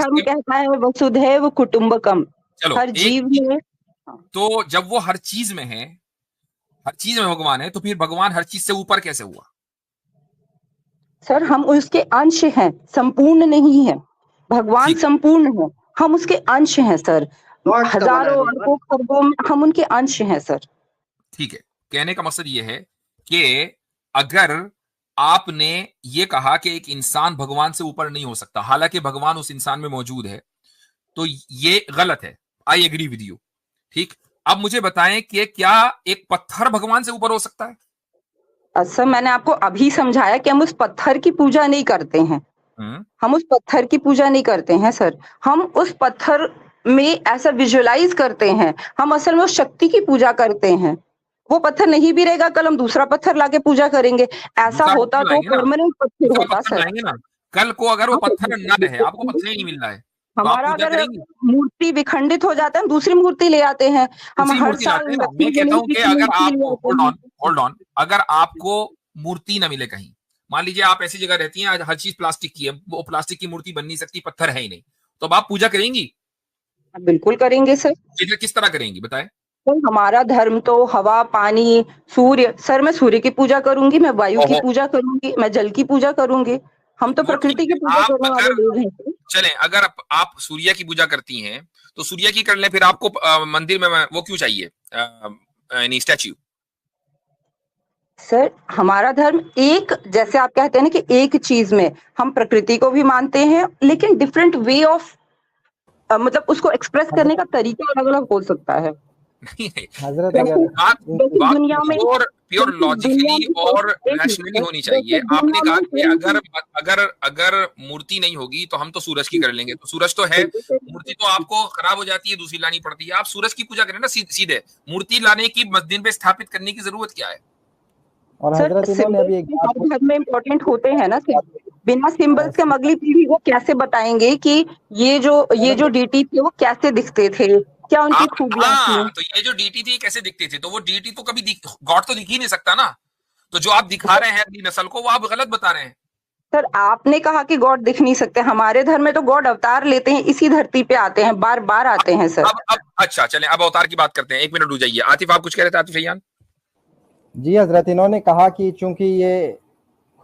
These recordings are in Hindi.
धर्म कहता है वसुधैव कुटुंबकम। चलो हर जीव में। तो जब वो हर चीज में है, हर चीज में भगवान है, तो फिर भगवान हर चीज से ऊपर कैसे हुआ? सर हम उसके अंश हैं, संपूर्ण नहीं है। भगवान संपूर्ण है, हम उसके अंश हैं सर। हजारों अरबों खरबों में हम उनके अंश हैं सर। ठीक है, कहने का मकसद ये है कि अगर आपने ये कहा कि एक इंसान भगवान से ऊपर नहीं हो सकता, हालांकि भगवान उस इंसान में मौजूद है, तो ये गलत है। I agree with you. ठीक, अब मुझे बताएं कि क्या एक पत्थर भगवान से ऊपर हो सकता है? सर मैंने आपको अभी समझाया कि हम उस पत्थर की पूजा नहीं करते हैं। हम उस पत्थर की पूजा नहीं करते हैं सर। हम उस पत्थर में ऐसा विजुअलाइज करते हैं, हम असल में उस शक्ति की पूजा करते हैं। वो पत्थर नहीं भी रहेगा, कल हम दूसरा पत्थर लाके पूजा करेंगे। ऐसा होता तो परमानेंट पत्थर होता सर। लाएंगे ना, कल को अगर वो पत्थर न रहे, आपको पत्थर ही नहीं मिल रहा है, तो आप हमारा पूजा अगर करेंगे? मूर्ति विखंडित हो जाता है, हम दूसरी मूर्ति ले आते हैं। हम हर साल मैं लक्ष्मी कहता हूं गणेश जी कि की अगर मूर्ति ले आपको, आते हैं। होल्ड ऑन, अगर आपको मूर्ति ना मिले कहीं, मान लीजिए आप ऐसी जगह रहती हैं, आज हर चीज प्लास्टिक की है, वो प्लास्टिक की मूर्ति बन नहीं सकती, पत्थर है ही नहीं, तो अब आप पूजा करेंगी? बिल्कुल करेंगे सर। किस तरह करेंगी बताएं? तो हमारा धर्म तो हवा, पानी, सूर्य। सर मैं सूर्य की पूजा करूंगी, मैं वायु की पूजा करूंगी, मैं जल की पूजा करूंगी। हम तो प्रकृति की पूजा आप करने वाले अगर लोग हैं। चलें, अगर आप सूर्य की पूजा करती हैं, तो सूर्य की कर लें, फिर आपको मंदिर में वो क्यों चाहिए, यानी स्टैच्यू? सर हमारा धर्म एक, जैसे आप कहते हैं ना कि एक चीज में हम प्रकृति को भी मानते हैं, लेकिन डिफरेंट वे ऑफ मतलब उसको एक्सप्रेस करने का तरीका अलग अलग हो सकता है। नहीं नहीं, बात बात दुनिया में प्योर लॉजिकली और रैशनली होनी चाहिए। आपने कहा कि अगर अगर अगर मूर्ति नहीं होगी तो हम तो सूरज की कर लेंगे, तो सूरज तो है, मूर्ति तो आपको खराब हो जाती है, दूसरी लानी पड़ती है, आप सूरज की पूजा करें ना सीधे, मूर्ति लाने की मस्जिद पे स्थापित करने की जरूरत क्या है? और हजरत इन्होंने अभी एक हर घर में इम्पोर्टेंट होते हैं ना सर। बिना सिंबल्स के हम अगली पीढ़ी को कैसे बताएंगे कि ये जो डीटी थे वो कैसे दिखते थे, क्या उनकी खूबियां थी? तो ये जो डीटी थी कैसे दिखते थे, तो वो डीटी तो कभी गॉड तो दिख ही नहीं सकता ना, तो जो आप दिखा रहे हैं अपनी नस्ल को, वो आप गलत बता रहे हैं। सर आपने कहा कि गॉड दिख नहीं सकते, हमारे धर्म में तो गॉड अवतार लेते हैं, इसी धरती पे आते हैं, बार बार आते हैं सर। अब अच्छा चलें, अब अवतार की बात करते हैं, 1 मिनट रुक जाइए। आतिफ आप कुछ कह रहे थे? आतिफ अयान जी हजरत, इन्होंने कहा कि चूंकि ये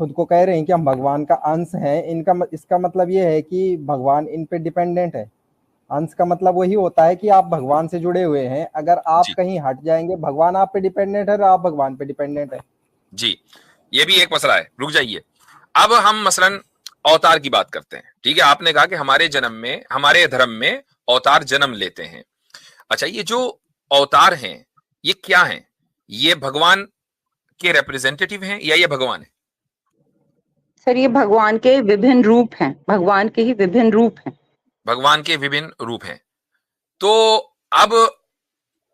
खुद को कह रहे हैं कि हम भगवान का अंश हैं, इसका मतलब ये है कि भगवान इन पे डिपेंडेंट है। अंश का मतलब वही होता है कि आप भगवान से जुड़े हुए हैं, अगर आप कहीं हट जाएंगे भगवान आप पे डिपेंडेंट है और आप भगवान पे डिपेंडेंट है। जी, ये भी एक मसला है, रुक जाइए। अब हम मसलन अवतार की बात करते हैं। ठीक है, आपने कहा कि हमारे धर्म में अवतार जन्म लेते हैं। अच्छा, ये जो अवतार हैं ये क्या हैं? ये भगवान के रिप्रेजेंटेटिव हैं या ये भगवान है? सर ये भगवान के विभिन्न रूप हैं, भगवान के ही विभिन्न रूप हैं। भगवान के विभिन्न रूप हैं। तो अब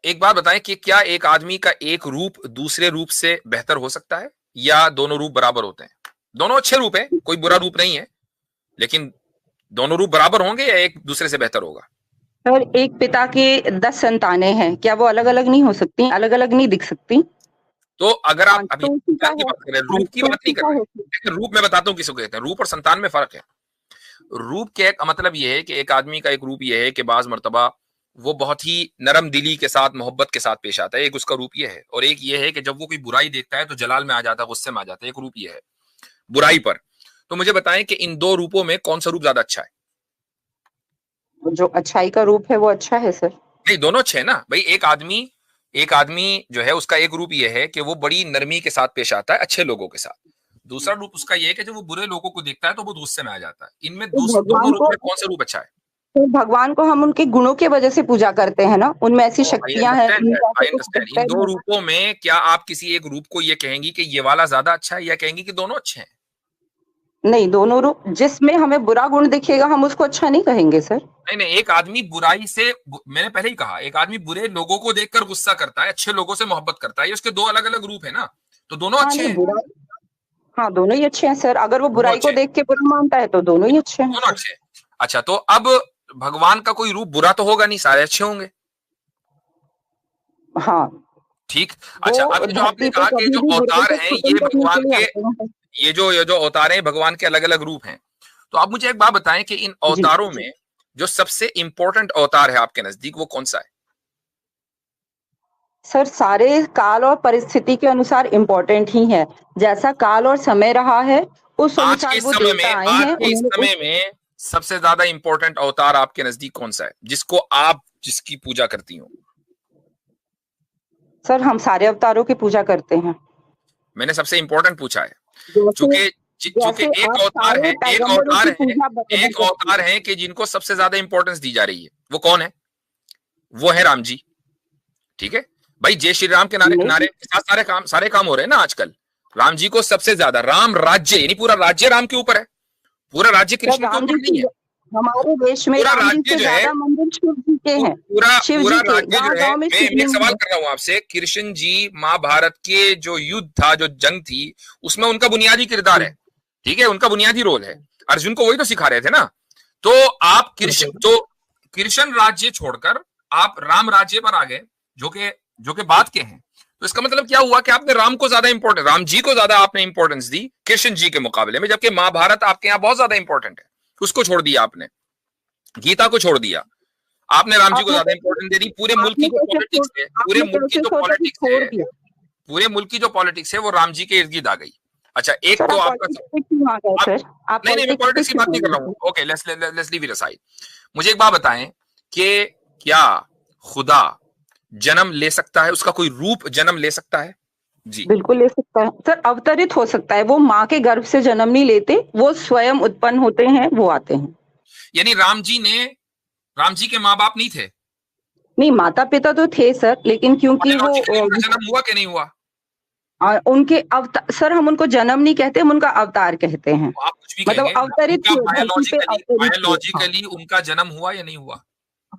एक बात बताएं कि क्या एक आदमी का एक रूप दूसरे रूप से बेहतर हो सकता है, या दोनों रूप बराबर होते हैं? दोनों अच्छे रूप हैं, कोई बुरा रूप नहीं है, लेकिन दोनों रूप बराबर होंगे या एक दूसरे से बेहतर होगा? सर एक पिता के 10 संतानें हैं, क्या वो अलग अलग नहीं हो सकती, अलग अलग नहीं दिख सकती? तो अगर आप अभी संतान की बात कर रहे हैं, रूप की बात नहीं कर रहे हैं, लेकिन रूप मैं बताता हूं किसको कहते हैं। रूप और संतान में फर्क है। रूप के मतलब यह है कि एक आदमी का एक रूप यह है कि बाज मर्तबा वो बहुत ही नरम दिली के साथ, मोहब्बत के साथ पेश आता है, एक उसका रूप यह है। और एक यह है कि जब वो कोई बुराई देखता है तो जलाल में आ जाता है, गुस्से में आ जाता है, एक रूप यह है बुराई पर। तो मुझे बताएं कि इन दो रूपों में कौन सा रूप ज्यादा अच्छा है? जो अच्छाई का रूप है वो अच्छा है सर। नहीं, दोनों अच्छे हैं ना भाई। एक आदमी जो है उसका एक रूप यह है कि वो बड़ी नरमी के साथ पेश आता है अच्छे लोगों के साथ। दूसरा रूप उसका यह है कि जब वो बुरे लोगों को देखता है तो वो गुस्से में आ जाता है। इनमें दोनों रूप में कौन सा रूप अच्छा है? तो भगवान को हम उनके गुणों की वजह से पूजा करते हैं ना, उनमें ऐसी शक्तियां हैं। I understand. इन दो रूपों में क्या आप किसी एक रूप को ये कहेंगी कि ये वाला ज्यादा अच्छा है, या कहेंगी कि दोनों अच्छे हैं? नहीं, दोनों रूप, जिसमें हमें बुरा गुण दिखेगा हम उसको अच्छा नहीं कहेंगे सर। नहीं नहीं, एक आदमी बुराई से, मैंने पहले ही कहा, एक आदमी बुरे लोगों को देखकर गुस्सा करता है, अच्छे लोगों से मोहब्बत करता है, ये उसके दो अलग अलग रूप है ना, तो दोनों अच्छे हैं। हाँ दोनों ही अच्छे हैं सर। अगर वो बुराई को देख के बुरा मानता है तो दोनों ही अच्छे हैं। दोनों अच्छे हैं। अच्छा, तो अब भगवान का कोई रूप बुरा तो होगा नहीं, सारे अच्छे होंगे। हाँ ठीक। अच्छा, अब जो आपने कहा कि जो अवतार हैं ये भगवान के, ये जो अवतार हैं भगवान के अलग अलग रूप हैं, तो आप मुझे एक बात बताएं कि इन अवतारों में जो सबसे इंपॉर्टेंट अवतार है आपके नजदीक, वो कौन सा है? सर सारे काल और परिस्थिति के अनुसार इम्पोर्टेंट ही है, जैसा काल और समय रहा है उस अनुसार वो देवता आए हैं। आज के समय में सबसे ज्यादा इंपॉर्टेंट अवतार आपके नजदीक कौन सा है, जिसको आप जिसकी पूजा करती हो? सर हम सारे अवतारों की पूजा करते हैं। मैंने सबसे इंपॉर्टेंट पूछा है, क्योंकि एक अवतार है कि जिनको सबसे ज्यादा इंपॉर्टेंस दी जा रही है, वो कौन है? वो है राम जी। ठीक है भाई, जय श्री राम के नारे के साथ सारे काम हो रहे हैं ना आजकल। राम जी को सबसे ज्यादा, राम राज्य यानी पूरा राज्य राम के ऊपर है, पूरा राज्य कृष्ण के ऊपर नहीं है। हमारे देश में पूरा राज्य जो है पूरा राज्य जो है, मैं एक सवाल कर रहा हूँ आपसे, कृष्ण जी महाभारत के जो युद्ध था, जो जंग थी, उसमें उनका बुनियादी किरदार है, ठीक है, उनका बुनियादी रोल है। अर्जुन को वही तो सिखा रहे थे ना। तो आप कृष्ण राज्य छोड़कर आप राम राज्य पर आ गए, जो के बात के हैं। तो इसका मतलब क्या हुआ कि आपने राम को ज्यादा इंपॉर्टेंस, राम जी को ज्यादा आपने इंपॉर्टेंस दी कृष्ण जी के मुकाबले में, जबकि महाभारत आपके यहाँ बहुत ज्यादा इंपॉर्टेंट है, उसको छोड़ दिया आपने, गीता को छोड़ दिया आपने, राम जी को ज्यादा इंपॉर्टेंस दे दी। पूरे मुल्क की जो पॉलिटिक्स है, पूरे मुल्क की जो पॉलिटिक्स है वो राम जी के इर्द गिर्द आ गई। अच्छा, एक तो आपका नहीं, मैं पॉलिटिक्स की बात नहीं कर रहा हूँ। Okay, let's leave it aside. मुझे एक बात बताएं कि क्या खुदा जन्म ले सकता है? उसका कोई रूप जन्म ले सकता है? जी बिल्कुल ले सकता है सर, अवतरित हो सकता है। वो माँ के गर्भ से जन्म नहीं लेते, वो स्वयं उत्पन्न होते हैं, वो आते हैं। यानी राम जी के माँ बाप नहीं थे? नहीं, माता पिता तो थे सर, लेकिन क्योंकि वो जन्म हुआ कि नहीं हुआ? उनके अवतार सर, हम उनको जन्म नहीं कहते, हम उनका अवतार कहते हैं। आप कुछ भी मतलब अवतरित बायोलॉजिकली उनका जन्म हुआ या नहीं हुआ?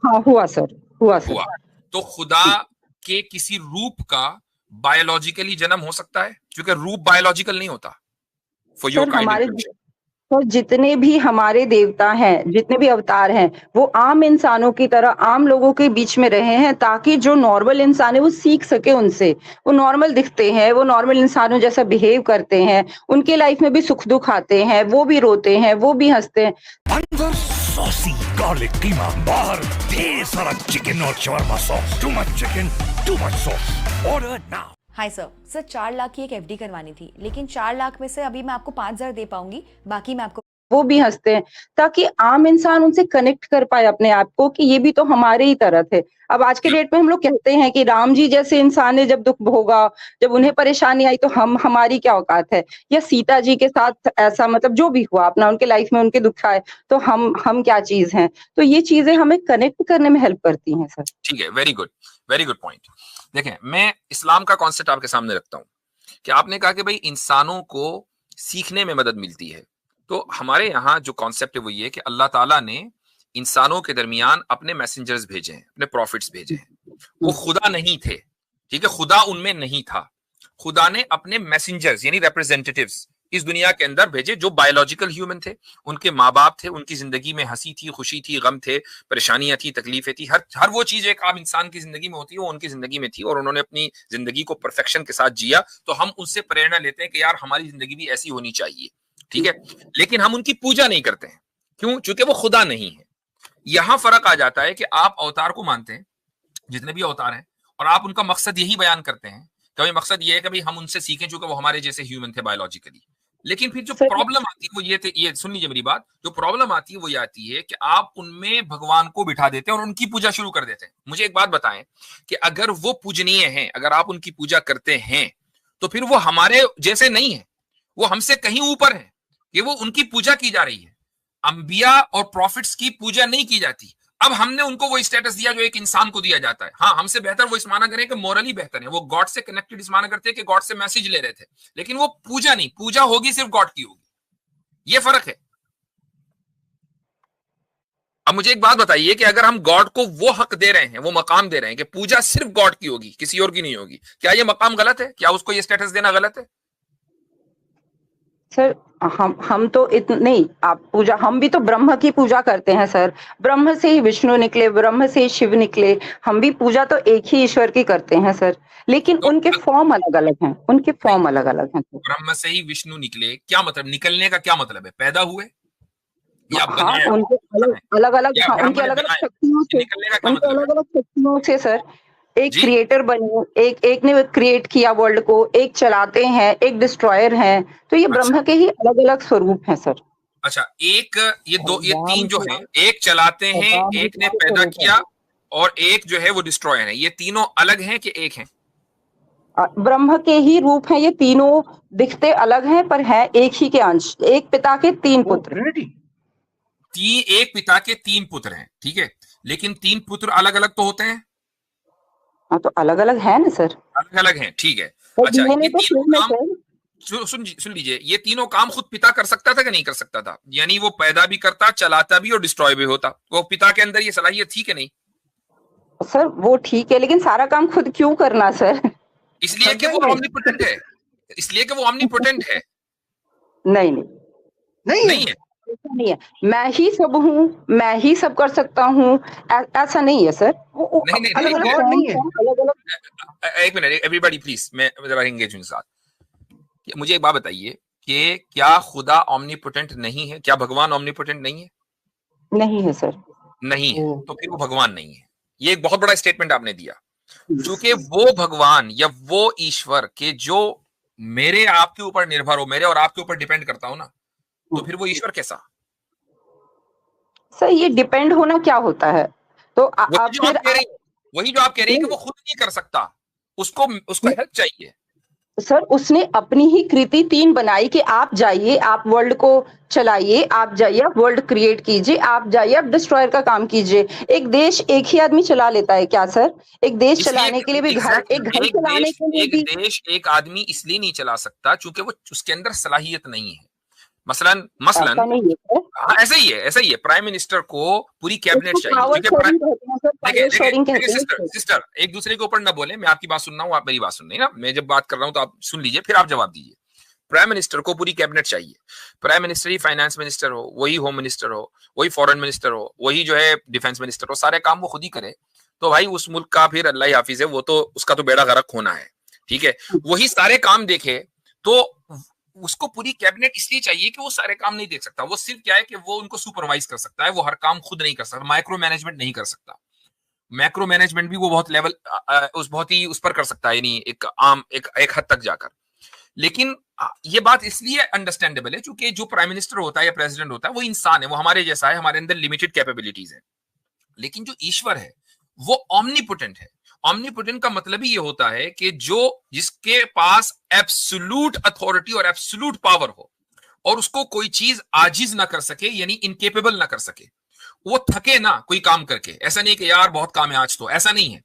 हाँ हुआ सर, हुआ सर। तो खुदा के किसी रूप का बायोलॉजिकली जन्म हो सकता है, क्योंकि रूप बायोलॉजिकल नहीं होता। फॉर योर काइंड, तो जितने भी हमारे देवता हैं, जितने भी अवतार हैं, वो आम इंसानों की तरह आम लोगों के बीच में रहे हैं, ताकि जो नॉर्मल इंसान है वो सीख सके उनसे। वो नॉर्मल दिखते हैं, वो नॉर्मल इंसानों जैसा बिहेव करते हैं, उनके लाइफ में भी सुख दुख आते हैं, वो भी रोते हैं, वो भी हंसते हैं। अंदर सॉसी गार्लिक कीमा, बाहर ढेर सारा चिकन और shawarma sauce. Too much chicken, too much sauce. Order now. Hi sir 4 lakh की एक एफडी करवानी थी, लेकिन 4 लाख में से अभी मैं आपको 5,000 दे पाऊंगी, बाकी मैं आपको। वो भी हंसते हैं, ताकि आम इंसान उनसे कनेक्ट कर पाए अपने आप को कि ये भी तो हमारे ही तरह थे। अब आज के डेट में हम लोग कहते हैं कि राम जी जैसे इंसान ने जब दुख भोगा, जब उन्हें परेशानी आई, तो हमारी क्या औकात है? या सीता जी के साथ ऐसा, मतलब जो भी हुआ अपना उनके लाइफ में, उनके दुख आए, तो हम क्या चीज हैं? तो ये चीजें हमें कनेक्ट करने में हेल्प करती हैं सर। ठीक है, वेरी गुड पॉइंट। देखें, मैं इस्लाम का कॉन्सेप्ट आपके सामने रखता हूं कि आपने कहा कि भाई इंसानों को सीखने में मदद मिलती है। तो हमारे यहाँ जो कॉन्सेप्ट है वो ये कि अल्लाह ताला ने इंसानों के दरमियान अपने मैसेंजर्स भेजे हैं, अपने प्रॉफिट्स भेजे हैं। वो खुदा नहीं थे, ठीक है, खुदा उनमें नहीं था। खुदा ने अपने मैसेंजर्स यानी रिप्रेजेंटेटिव्स इस दुनिया के अंदर भेजे, जो बायोलॉजिकल ह्यूमन थे, उनके माँ बाप थे, उनकी जिंदगी में हंसी थी, खुशी थी, गम थे, परेशानियां थी, तकलीफें थी, हर वो चीज एक आम इंसान की जिंदगी में होती है, वो उनकी जिंदगी में थी, और उन्होंने अपनी जिंदगी को परफेक्शन के साथ जिया। तो हम उनसे प्रेरणा लेते हैं कि यार हमारी जिंदगी भी ऐसी होनी चाहिए, ठीक है। लेकिन हम उनकी पूजा नहीं करते हैं, क्यों? क्योंकि वो खुदा नहीं है। यहां फर्क आ जाता है कि आप अवतार को मानते हैं, जितने भी अवतार हैं, और आप उनका मकसद यही बयान करते हैं कि भाई मकसद ये है कि भाई हम उनसे सीखें, क्योंकि वो हमारे जैसे ह्यूमन थे बायोलॉजिकली। लेकिन फिर जो प्रॉब्लम आती है वो ये सुन लीजिए मेरी बात, जो प्रॉब्लम आती है वो ये आती है कि आप उनमें भगवान को बिठा देते हैं और उनकी पूजा शुरू कर देते हैं। मुझे एक बात बताएं कि अगर वो पूजनीय हैं, अगर आप उनकी पूजा करते हैं, तो फिर वो हमारे जैसे नहीं है, वो हमसे कहीं ऊपर है, कि वो उनकी पूजा की जा रही है। अंबिया और प्रॉफिट्स की पूजा नहीं की जाती। अब हमने उनको वो स्टेटस दिया जो एक इंसान को दिया जाता है। हाँ, हमसे बेहतर वो इस माना करें कि मोरली बेहतर है, वो गॉड से कनेक्टेड इस माना करते हैं कि गॉड से मैसेज ले रहे थे, लेकिन वो पूजा नहीं, पूजा होगी सिर्फ गॉड की होगी। ये फर्क है। अब मुझे एक बात बताइए कि अगर हम गॉड को वो हक दे रहे हैं, वो मकाम दे रहे हैं कि पूजा सिर्फ गॉड की होगी, किसी और की नहीं होगी, क्या ये मकाम गलत है? क्या उसको ये स्टेटस देना गलत है? सर हम तो नहीं, आप पूजा, हम भी तो ब्रह्म की पूजा करते हैं सर। ब्रह्म से ही विष्णु निकले, ब्रह्म से ही शिव निकले। हम भी पूजा तो एक ही ईश्वर की करते हैं सर, लेकिन तो उनके फॉर्म अलग अलग हैं, उनके फॉर्म अलग अलग हैं। ब्रह्म से ही विष्णु निकले, क्या मतलब? निकलने का क्या मतलब है? पैदा हुए? हाँ, उनके अलग अलग उनकी अलग अलग शक्तियों से, उनके अलग अलग शक्तियों से सर एक क्रिएटर बने, एक ने क्रिएट किया वर्ल्ड को, एक चलाते हैं, एक डिस्ट्रॉयर हैं, तो ये ब्रह्म के ही अलग अलग स्वरूप हैं सर। अच्छा, एक ये तीन जो है, एक चलाते हैं, एक ने पैदा किया और एक जो है वो डिस्ट्रॉयर है, ये तीनों अलग हैं कि एक हैं? ब्रह्म के ही रूप हैं ये तीनों, दिखते अलग हैं पर है एक ही के अंश, एक पिता के तीन पुत्र। एक पिता के तीन पुत्र हैं, ठीक है, लेकिन तीन पुत्र अलग अलग तो होते हैं। हाँ, तो अलग अलग है ना सर, अलग अलग हैं, ठीक है। अच्छा, ये तीनों काम सुन लीजिए, ये तीनों काम खुद पिता कर सकता था कि नहीं कर सकता था? यानी वो पैदा भी करता, चलाता भी और डिस्ट्रॉय भी होता, वो पिता के अंदर ये सलाहियत थी कि नहीं? सर वो ठीक है, लेकिन सारा काम खुद क्यों करना सर? इसलिए कि वो ऑमनीपोटेंट है, इसलिए कि वो ऑमनीपोटेंट है। नहीं नहीं नहीं है, ऐसा नहीं है, मैं ही सब हूँ, मैं ही सब कर सकता हूँ, ऐसा नहीं है सर। नहीं, अलग नहीं है, अलग अलग। एक मिनट, एवरीबॉडी प्लीज, मैं जरा एंगेज हूं साथ। मुझे एक बात बताइए कि क्या खुदा ऑमनीपोटेंट नहीं है? क्या भगवान ऑमनीपोटेंट नहीं है? नहीं है सर। नहीं है, तो फिर वो भगवान नहीं है। ये एक बहुत बड़ा स्टेटमेंट आपने दिया, क्योंकि वो भगवान या वो ईश्वर के जो मेरे आपके ऊपर निर्भर हो, मेरे और आपके ऊपर डिपेंड करता हो ना, तो फिर वो ईश्वर कैसा? सर ये डिपेंड होना क्या होता है? तो वही जो आप कह रहे हैं कि वो खुद नहीं कर सकता, उसको हेल्प चाहिए। सर उसने अपनी ही कृति तीन बनाई कि आप जाइए, आप वर्ल्ड को चलाइए, आप जाइए, आप वर्ल्ड क्रिएट कीजिए, आप जाइए, आप डिस्ट्रॉयर का काम कीजिए। एक देश एक ही आदमी चला लेता है क्या सर? एक देश चलाने के लिए भी एक घर चलाने के लिए भी देश एक आदमी इसलिए नहीं चला सकता क्योंकि वो उसके अंदर सलाहियत नहीं है। मसलन ऐसा ही है। प्राइम मिनिस्टर को पूरी कैबिनेट चाहिए। सिस्टर, एक दूसरे के ऊपर ना बोले, मैं आपकी बात सुन रहा हूँ, आप मेरी बात सुन रही ना। मैं जब बात कर रहा हूँ तो आप सुन लीजिए, फिर आप जवाब दीजिए। प्राइम मिनिस्टर को पूरी कैबिनेट चाहिए। प्राइम मिनिस्टर ही फाइनेंस मिनिस्टर हो, वही होम मिनिस्टर हो, वही फॉरेन मिनिस्टर हो, वही जो है डिफेंस मिनिस्टर हो, सारे काम वो खुद ही करे, तो भाई उस मुल्क का फिर अल्लाह ही हाफिज है, वो तो उसका तो बेड़ा गर्क होना है, ठीक है। वही सारे काम देखे तो उसको पूरी कैबिनेट इसलिए चाहिए कि वो सारे काम नहीं देख सकता। वो सिर्फ क्या है कि वो उनको सुपरवाइज कर सकता है, वो हर काम खुद नहीं कर सकता, माइक्रो मैनेजमेंट नहीं कर सकता। मैक्रो मैनेजमेंट भी वो बहुत लेवल बहुत ही उस पर कर सकता है, यानी एक हद तक जाकर। लेकिन ये बात इसलिए अंडरस्टैंडेबल है क्योंकि जो प्राइम मिनिस्टर होता है या प्रेसिडेंट होता है वो इंसान है, वो हमारे जैसा है, हमारे अंदर लिमिटेड कैपेबिलिटीज है। लेकिन जो ईश्वर है वो ऑमनीपोटेंट है। ऑमनीपोटेंट का मतलब ही ये होता है कि जिसके पास एब्सोल्यूट अथॉरिटी और एब्सोल्यूट पावर हो और उसको कोई चीज आजिज ना कर सके, यानी इनकेपेबल ना कर सके, वो थके ना कोई काम करके। ऐसा नहीं कि यार बहुत काम है आज, तो ऐसा नहीं है,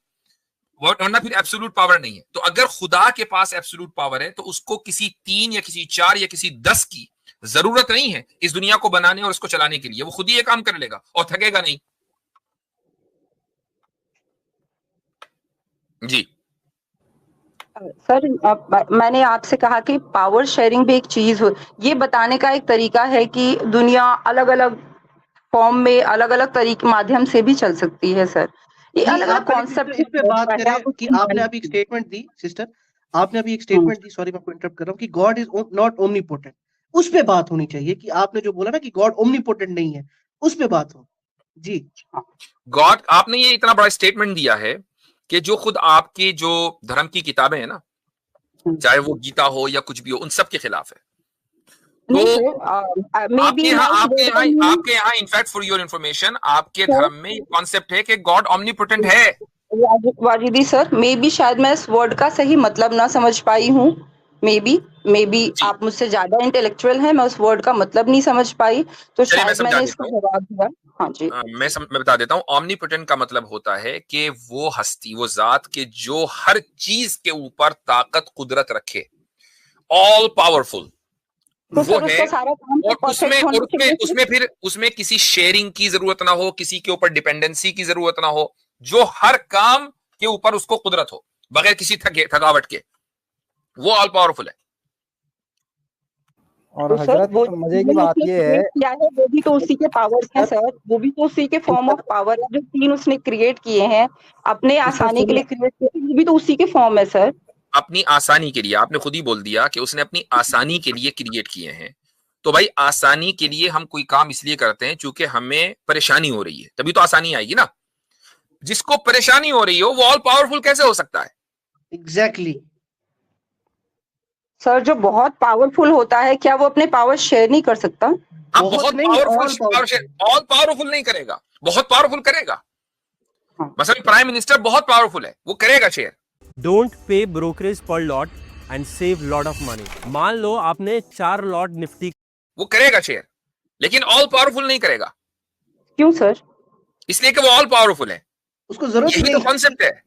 वरना फिर एब्सोल्यूट पावर नहीं है। तो अगर खुदा के पास एब्सोल्यूट पावर है तो उसको किसी 3 या किसी 4 या किसी 10 की जरूरत नहीं है इस दुनिया को बनाने और इसको चलाने के लिए। वो खुद ही ये काम कर लेगा और थकेगा नहीं। जी सर, मैंने आपसे कहा कि पावर शेयरिंग भी एक चीज हो, ये बताने का एक तरीका है कि दुनिया अलग अलग फॉर्म में, अलग अलग तरीके माध्यम से भी चल सकती है सर। ये अलग अलग कॉन्सेप्ट इस पे बात करें कि आपने अभी एक स्टेटमेंट दी सिस्टर, आपने अभी एक स्टेटमेंट दी, सॉरी मैं आपको इंटरप्ट कर रहा हूँ, कि गॉड इज नॉट ओमनीपोटेंट। उस पे बात होनी चाहिए कि आपने जो बोला ना कि गॉड ओमनीपोटेंट नहीं है, उस पे बात हो। जी गॉड, आपने ये इतना बड़ा स्टेटमेंट दिया है कि जो खुद आपकी जो धर्म की किताबें हैं ना, चाहे वो गीता हो या कुछ भी हो, उन सब के खिलाफ है। तो आपके यहाँ इनफैक्ट फॉर योर इंफॉर्मेशन, आपके धर्म में ये कॉन्सेप्ट है कि गॉड ऑमनीपोटेंट है। वाजिदी सर, मे बी शायद मैं इस वर्ड का सही मतलब ना समझ पाई हूँ, मे बी आप मुझसे ज्यादा इंटेलेक्चुअल हैं, मैं उस वर्ड का मतलब नहीं समझ पाई, तो शायद मैंने इसका जवाब दिया। हाँ जी, मैं बता देता हूँ। ऑमनीपोटेंट का मतलब होता है कि वो हस्ती, वो जात के जो हर चीज के ऊपर ताकत कुदरत रखे, ऑल पावरफुल तो वो है। और उसमें किसी शेयरिंग की जरूरत ना हो, किसी के ऊपर डिपेंडेंसी की जरूरत ना हो, जो हर काम के ऊपर उसको कुदरत हो बगैर किसी थकावट के, वो ऑल पावरफुल है। और हजरत मजे की बात ये है, वो भी तो उसी के पावर्स हैं सर, वो भी तो उसी के फॉर्म ऑफ पावर है। जो 3 उसने क्रिएट किए हैं अपने आसानी के लिए क्रिएट किए, वो भी तो उसी के फॉर्म है सर। अपनी आसानी के लिए, आपने खुद ही बोल दिया कि उसने अपनी आसानी के लिए क्रिएट किए हैं। तो भाई आसानी के लिए हम कोई काम इसलिए करते हैं क्योंकि हमें परेशानी हो रही है, तभी तो आसानी आएगी ना। जिसको परेशानी हो रही हो वो ऑल पावरफुल कैसे हो सकता है? एग्जैक्टली सर, जो बहुत पावरफुल होता है क्या वो अपने पावर शेयर नहीं कर सकता? हाँ, बहुत पावरफुल ऑल पावरफुल नहीं करेगा, बहुत पावरफुल करेगा। मसलन प्राइम मिनिस्टर बहुत पावरफुल है, वो करेगा शेयर। डोंट पे ब्रोकरेज पर lot and save lot of money. मान लो आपने 4 लॉट निफ्टी, वो करेगा शेयर, लेकिन ऑल पावरफुल नहीं करेगा। क्यों सर? इसलिए कि वो ऑल पावरफुल है, उसको जरूरत यही तो कॉन्सेप्ट है,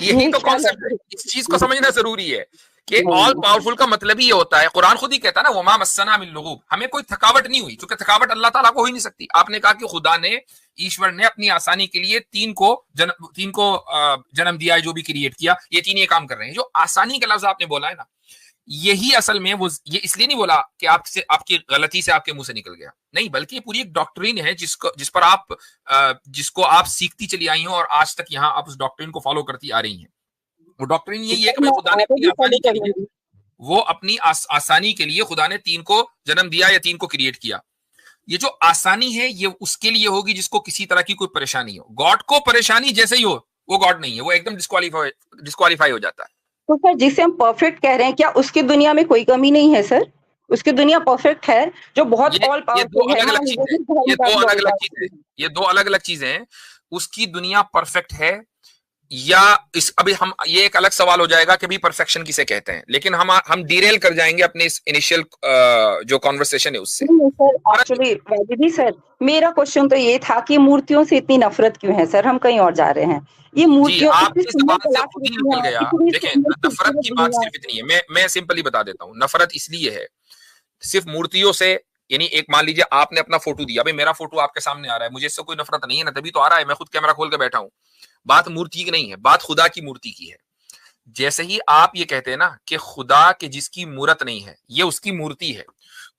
यही तो कॉन्सेप्ट है। इस चीज को समझना जरूरी है कि ऑल पावरफुल का मतलब ही ये होता है, कुरान खुद ही कहता है ना, वमा मस्सना मिन लुगूब, हमें कोई थकावट नहीं हुई, क्योंकि थकावट अल्लाह ताला को हो ही नहीं सकती। आपने कहा कि खुदा ने, ईश्वर ने अपनी आसानी के लिए तीन को जन्म दिया है, जो भी क्रिएट किया, ये तीन ये काम कर रहे हैं। जो आसानी का लफ्ज आपने बोला है ना, यही असल में वो, ये इसलिए नहीं बोला कि आपसे, आपकी गलती से आपके मुंह से निकल गया, नहीं, बल्कि ये पूरी एक डॉक्ट्रिन है जिसको आप सीखती चली आई हो और आज तक यहाँ आप उस डॉक्ट्रिन को फॉलो करती आ रही हैं। वो डॉक्ट्रिन यही है कि खुदा ने अपनी आसानी के लिए, वो अपनी आसानी के लिए खुदा ने तीन को जन्म दिया या तीन को क्रिएट किया। ये जो आसानी है ये उसके लिए होगी जिसको किसी तरह की कोई परेशानी हो। गॉड को परेशानी जैसे ही हो, वो गॉड नहीं है, वो एकदम डिस्क्वालीफाई हो जाता है। तो सर, जिसे हम परफेक्ट कह रहे हैं, क्या उसकी दुनिया में कोई कमी नहीं है सर? उसकी दुनिया परफेक्ट है, जो बहुत ऑल पावरफुल है। ये दो अलग अलग चीजें हैं। उसकी दुनिया परफेक्ट है या अभी हम, ये एक अलग सवाल हो जाएगा कि भी परफेक्शन किसे कहते हैं, लेकिन हम डिरेल कर जाएंगे अपने इस इनिशियल जो कॉन्वर्सेशन है उससे। सर एक्चुअली वाजिदी सर, मेरा क्वेश्चन तो ये था कि मूर्तियों से इतनी नफरत क्यों है सर? हम कहीं और जा रहे हैं। ये मूर्तियों आपकी जबान से खुद ही निकल गया। देखिए, नफरत की बात सिर्फ इतनी है, मैं सिंपली बता देता हूँ। नफरत इसलिए है सिर्फ मूर्तियों से, यानी एक मान लीजिए आपने अपना फोटो दिया, भाई मेरा फोटो आपके सामने आ रहा है, मुझे इससे कोई नफरत नहीं है ना, तभी तो आ रहा है, मैं खुद कैमरा खोल के बैठा हूं। बात मूर्ति की नहीं है, बात खुदा की मूर्ति की है। जैसे ही आप ये कहते हैं ना कि खुदा के जिसकी मूर्त नहीं है ये उसकी मूर्ति है,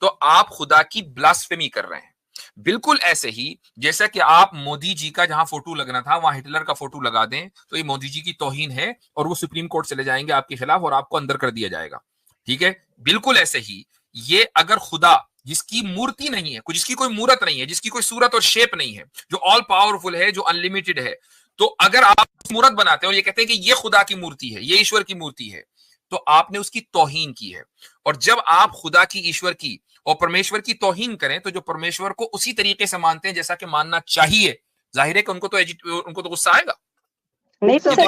तो आप खुदा की ब्लास्फेमी कर रहे हैं। बिल्कुल ऐसे ही जैसा कि आप मोदी जी का जहां फोटो लगना था वहां हिटलर का फोटो लगा दें तो ये मोदी जी की तौहीन है और वो सुप्रीम कोर्ट चले जाएंगे आपके खिलाफ और आपको अंदर कर दिया जाएगा। ठीक है, बिल्कुल ऐसे ही ये अगर खुदा जिसकी मूर्ति नहीं है, जिसकी कोई मूर्त नहीं है, जिसकी कोई सूरत और शेप नहीं है, जो ऑल पावरफुल है, जो अनलिमिटेड है, तो अगर आप मूर्त बनाते हो और ये कहते हैं कि ये खुदा की मूर्ति है, ये ईश्वर की मूर्ति है, तो आपने उसकी तौहीन की है। और जब आप खुदा की, ईश्वर की और परमेश्वर की तौहीन करें तो जो परमेश्वर को उसी तरीके से मानते हैं जैसा कि मानना चाहिए, जाहिर है कि उनको तो गुस्सा आएगा। नहीं तो सर,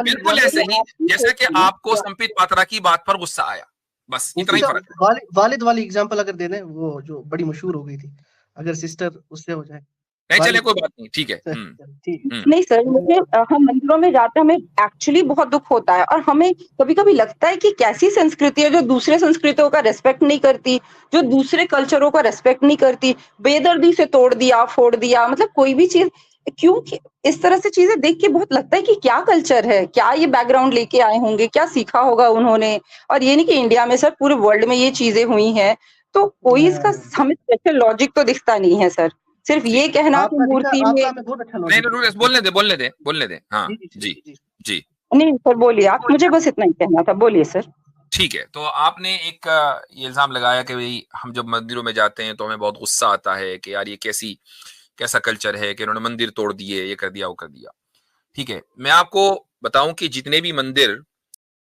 बिल्कुल ऐसे ही जैसे कि आपको संपित पात्रा की बात पर गुस्सा आया, बस इतना ही फर्क है। वालिद वाली एग्जांपल अगर दे दें, वो जो बड़ी मशहूर हो गई थी, अगर सिस्टर उससे हो जाए। नहीं चले, कोई बात नहीं, ठीक है। नहीं सर, मुझे, हम मंदिरों में जाते हैं, हमें एक्चुअली बहुत दुख होता है और हमें कभी कभी लगता है कि कैसी संस्कृति है जो दूसरे संस्कृतियों का रेस्पेक्ट नहीं करती, जो दूसरे कल्चरों का रेस्पेक्ट नहीं करती, बेदर्दी से तोड़ दिया, फोड़ दिया, मतलब कोई भी चीज। क्यों इस तरह से चीजें देख के बहुत लगता है कि क्या कल्चर है, क्या ये बैकग्राउंड लेके आए होंगे, क्या सीखा होगा उन्होंने। और ये नहीं कि इंडिया में सर, पूरे वर्ल्ड में ये चीजें हुई हैं, तो कोई इसका हमें स्पेशल लॉजिक तो दिखता नहीं है सर। सिर्फ ये कहना कि मूर्ति में, नहीं, बोलने दे। हाँ जी नहीं सर, बोलिए आप, मुझे बस इतना ही कहना था, बोलिए सर। ठीक है, तो आपने एक ये इल्जाम लगाया कि भाई हम जब मंदिरों में जाते हैं तो हमें बहुत गुस्सा आता है कि यार ये कैसा कल्चर है कि इन्होंने मंदिर तोड़ दिए, ये कर दिया, वो कर दिया। ठीक है, मैं आपको बताऊं कि जितने भी मंदिर